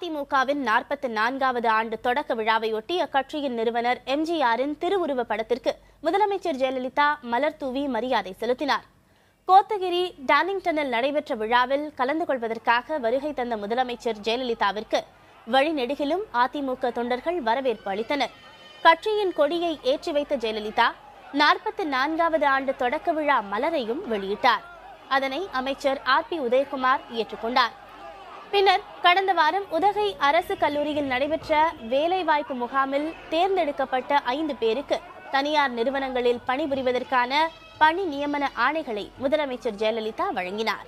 அதிமுகவின் 44வது ஆண்டு தொடக்க விழாவையொட்டி அக்கட்சியின் நிறுவனர் எம்ஜிஆரின் திருவுருவப் படத்திற்கு முதலமைச்சர் ஜெயலலிதா மலர் தூவி மரியாதை செலுத்தினார். கோத்தகிரி டானிங்டனில் நடைபெற்ற விழாவில் கலந்து கொள்வதற்காக வருகை தந்த முதலமைச்சர் ஜெயலலிதாவிற்கு வழிநெடுகிலும் அதிமுக தொண்டர்கள் வரவேற்பு அளித்தனர். கட்சியின் கொடியை ஏற்றி வைத்த ஜெயலலிதா 44வது ஆண்டு தொடக்க விழா மலரையும் வெளியிட்டார். அதனை அமைச்சர் ஆர்.பி. உதயகுமார் ஏற்றுக்கொண்டார். பின்னர் கடந்த வாரம் உதகை அரசு கல்லூரியில் நடைபெற்ற வேலைவாய்ப்பு முகாமில் தேர்ந்தெடுக்கப்பட்ட 5 பேருக்கு தனியார் நிறுவனங்களில் பணிபுரிவதற்கான பணி நியமன ஆணைகளை முதலமைச்சர் ஜெயலலிதா வழங்கினார்.